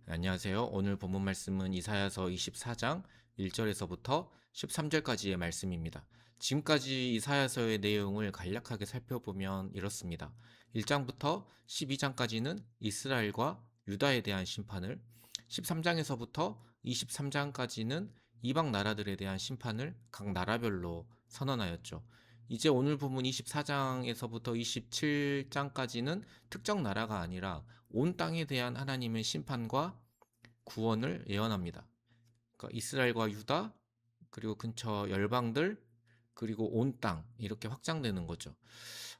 네, 안녕하세요. 오늘 본문 말씀은 이사야서 24장 1절에서부터 13절까지의 말씀입니다. 지금까지 이사야서의 내용을 간략하게 살펴보면 이렇습니다. 1장부터 12장까지는 이스라엘과 유다에 대한 심판을, 13장에서부터 23장까지는 이방 나라들에 대한 심판을 각 나라별로 선언하였죠. 이제 오늘 본문 24장에서부터 27장까지는 특정 나라가 아니라 온 땅에 대한 하나님의 심판과 구원을 예언합니다. 그러니까 이스라엘과 유다, 그리고 근처 열방들, 그리고 온 땅 이렇게 확장되는 거죠.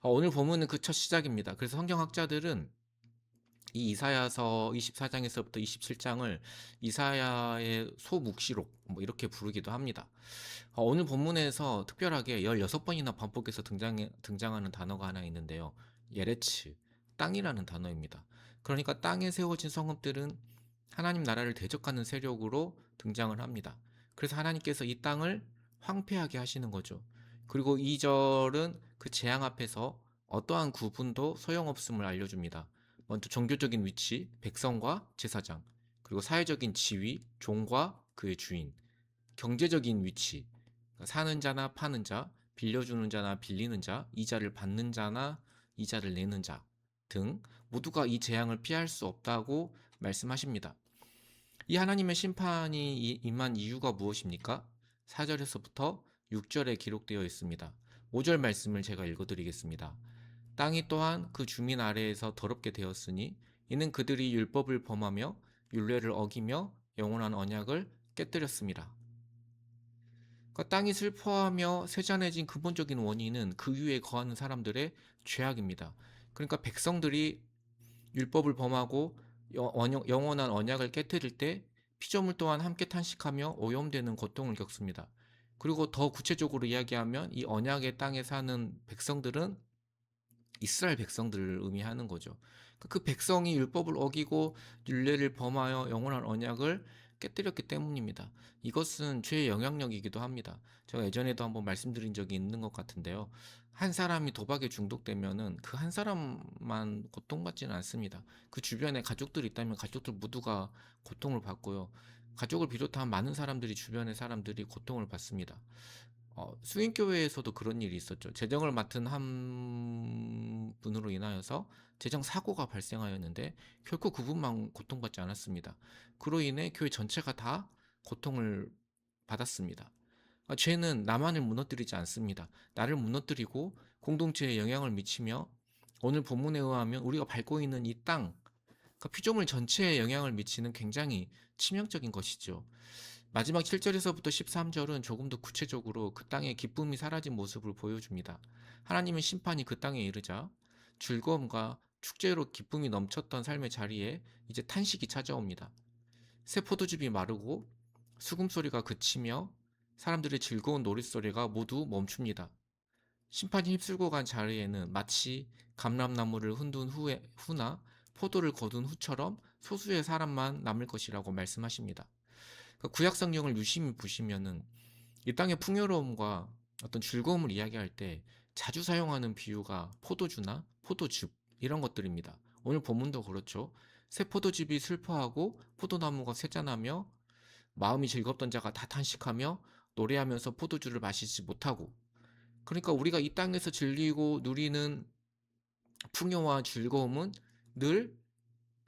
오늘 본문은 그 첫 시작입니다. 그래서 성경학자들은 이 이사야서 24장에서부터 27장을 이사야의 소묵시록 이렇게 부르기도 합니다. 오늘 본문에서 특별하게 16번이나 반복해서 등장하는 단어가 하나 있는데요. 예레츠, 땅이라는 단어입니다. 그러니까 땅에 세워진 성읍들은 하나님 나라를 대적하는 세력으로 등장을 합니다. 그래서 하나님께서 이 땅을 황폐하게 하시는 거죠. 그리고 2절은 그 재앙 앞에서 어떠한 구분도 소용없음을 알려줍니다. 먼저 종교적인 위치, 백성과 제사장, 그리고 사회적인 지위, 종과 그의 주인, 경제적인 위치, 사는 자나 파는 자, 빌려주는 자나 빌리는 자, 이자를 받는 자나 이자를 내는 자 등 모두가 이 재앙을 피할 수 없다고 말씀하십니다. 이 하나님의 심판이 임한 이유가 무엇입니까? 4절에서부터 6절에 기록되어 있습니다. 5절 말씀을 제가 읽어드리겠습니다. 땅이 또한 그 주민 아래에서 더럽게 되었으니 이는 그들이 율법을 범하며 율례를 어기며 영원한 언약을 깨뜨렸습니다. 그러니까 땅이 슬퍼하며 세잔해진 근본적인 원인은 그 위에 거하는 사람들의 죄악입니다. 그러니까 백성들이 율법을 범하고 영원한 언약을 깨뜨릴 때 피조물 또한 함께 탄식하며 오염되는 고통을 겪습니다. 그리고 더 구체적으로 이야기하면 이 언약의 땅에 사는 백성들은 이스라엘 백성들을 의미하는 거죠. 그 백성이 율법을 어기고 율례를 범하여 영원한 언약을 깨뜨렸기 때문입니다. 이것은 죄의 영향력이기도 합니다. 제가 예전에도 한번 말씀드린 적이 있는 것 같은데요. 한 사람이 도박에 중독되면은 그 한 사람만 고통받지는 않습니다. 그 주변에 가족들이 있다면 가족들 모두가 고통을 받고요. 가족을 비롯한 많은 사람들이 주변의 사람들이 고통을 받습니다. 수인교회에서도 그런 일이 있었죠. 재정을 맡은 한 분으로 인하여서 재정 사고가 발생하였는데 결코 그분만 고통받지 않았습니다. 그로 인해 교회 전체가 다 고통을 받았습니다. 죄는 나만을 무너뜨리지 않습니다. 나를 무너뜨리고 공동체에 영향을 미치며 오늘 본문에 의하면 우리가 밟고 있는 이 땅, 그 피조물 전체에 영향을 미치는 굉장히 치명적인 것이죠. 마지막 7절에서부터 13절은 조금 더 구체적으로 그 땅의 기쁨이 사라진 모습을 보여줍니다. 하나님의 심판이 그 땅에 이르자 즐거움과 축제로 기쁨이 넘쳤던 삶의 자리에 이제 탄식이 찾아옵니다. 새 포도즙이 마르고 수금소리가 그치며 사람들의 즐거운 노랫소리가 모두 멈춥니다. 심판이 휩쓸고 간 자리에는 마치 감람나무를 흔든 후나 포도를 거둔 후처럼 소수의 사람만 남을 것이라고 말씀하십니다. 구약 성경을 유심히 보시면은 이 땅의 풍요로움과 어떤 즐거움을 이야기할 때 자주 사용하는 비유가 포도주나 포도즙 이런 것들입니다. 오늘 본문도 그렇죠. 새 포도즙이 슬퍼하고 포도나무가 쇠잔하며 마음이 즐겁던 자가 다 탄식하며 노래하면서 포도주를 마시지 못하고, 그러니까 우리가 이 땅에서 즐기고 누리는 풍요와 즐거움은 늘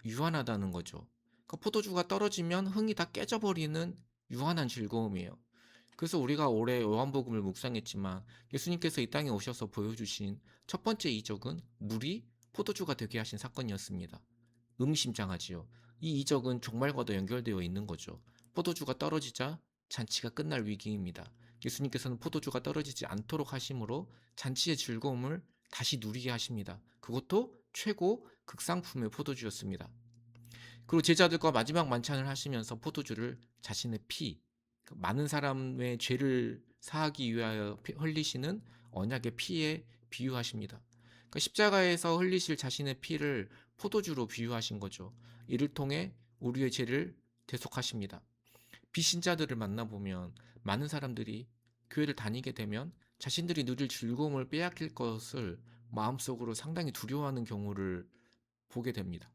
유한하다는 거죠. 그러니까 포도주가 떨어지면 흥이 다 깨져버리는 유한한 즐거움이에요. 그래서 우리가 올해 요한복음을 묵상했지만 예수님께서 이 땅에 오셔서 보여주신 첫 번째 이적은 물이 포도주가 되게 하신 사건이었습니다. 의미심장하지요. 이 이적은 종말과도 연결되어 있는 거죠. 포도주가 떨어지자 잔치가 끝날 위기입니다. 예수님께서는 포도주가 떨어지지 않도록 하심으로 잔치의 즐거움을 다시 누리게 하십니다. 그것도 최고 극상품의 포도주였습니다. 그리고 제자들과 마지막 만찬을 하시면서 포도주를 자신의 피, 많은 사람의 죄를 사하기 위하여 흘리시는 언약의 피에 비유하십니다. 그러니까 십자가에서 흘리실 자신의 피를 포도주로 비유하신 거죠. 이를 통해 우리의 죄를 대속하십니다. 비신자들을 만나보면 많은 사람들이 교회를 다니게 되면 자신들이 누릴 즐거움을 빼앗길 것을 마음속으로 상당히 두려워하는 경우를 보게 됩니다.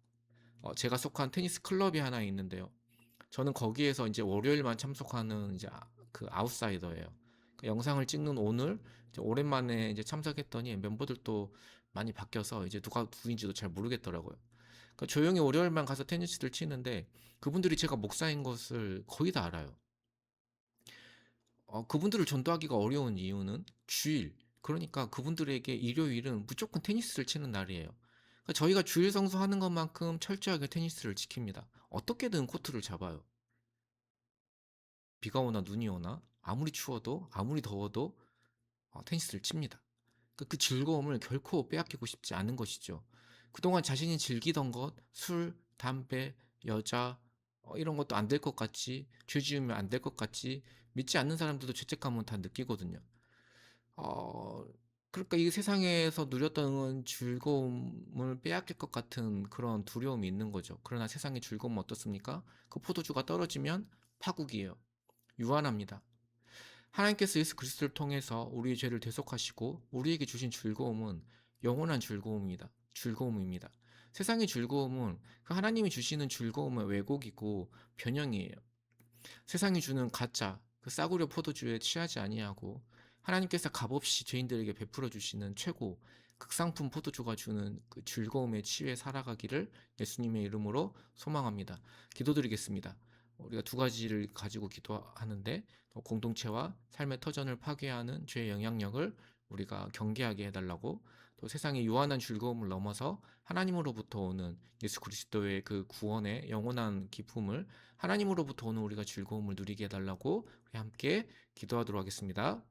제가 속한 테니스 클럽이 하나 있는데요. 저는 거기에서 이제 월요일만 참석하는 이제 그 아웃사이더예요. 그 영상을 찍는 오늘 이제 오랜만에 이제 참석했더니 멤버들도 많이 바뀌어서 이제 누가 누구인지도 잘 모르겠더라고요. 그러니까 조용히 월요일만 가서 테니스를 치는데 그분들이 제가 목사인 것을 거의 다 알아요. 그분들을 전도하기가 어려운 이유는 주일, 그러니까 그분들에게 일요일은 무조건 테니스를 치는 날이에요. 그러니까 저희가 주일 성수하는 것만큼 철저하게 테니스를 지킵니다. 어떻게든 코트를 잡아요. 비가 오나 눈이 오나 아무리 추워도 아무리 더워도 테니스를 칩니다. 그 즐거움을 결코 빼앗기고 싶지 않은 것이죠. 그동안 자신이 즐기던 것, 술, 담배, 여자, 이런 것도 안 될 것 같지, 죄 지으면 안 될 것 같지, 믿지 않는 사람들도 죄책감은 다 느끼거든요. 어, 그러니까 이 세상에서 누렸던 즐거움을 빼앗길 것 같은 그런 두려움이 있는 거죠. 그러나 세상의 즐거움은 어떻습니까? 그 포도주가 떨어지면 파국이에요. 유한합니다. 하나님께서 예수 그리스도를 통해서 우리의 죄를 대속하시고 우리에게 주신 즐거움은 영원한 즐거움입니다. 세상의 즐거움은 그 하나님이 주시는 즐거움의 왜곡이고 변형이에요. 세상이 주는 가짜 그 싸구려 포도주에 취하지 아니하고 하나님께서 값없이 죄인들에게 베풀어 주시는 최고 극상품 포도주가 주는 그 즐거움에 취해 살아가기를 예수님의 이름으로 소망합니다. 기도드리겠습니다. 우리가 두 가지를 가지고 기도하는데 공동체와 삶의 터전을 파괴하는 죄의 영향력을 우리가 경계하게 해달라고, 또 세상의 유한한 즐거움을 넘어서 하나님으로부터 오는 예수 그리스도의 그 구원의 영원한 기쁨을, 하나님으로부터 오는 우리가 즐거움을 누리게 해달라고 우리 함께 기도하도록 하겠습니다.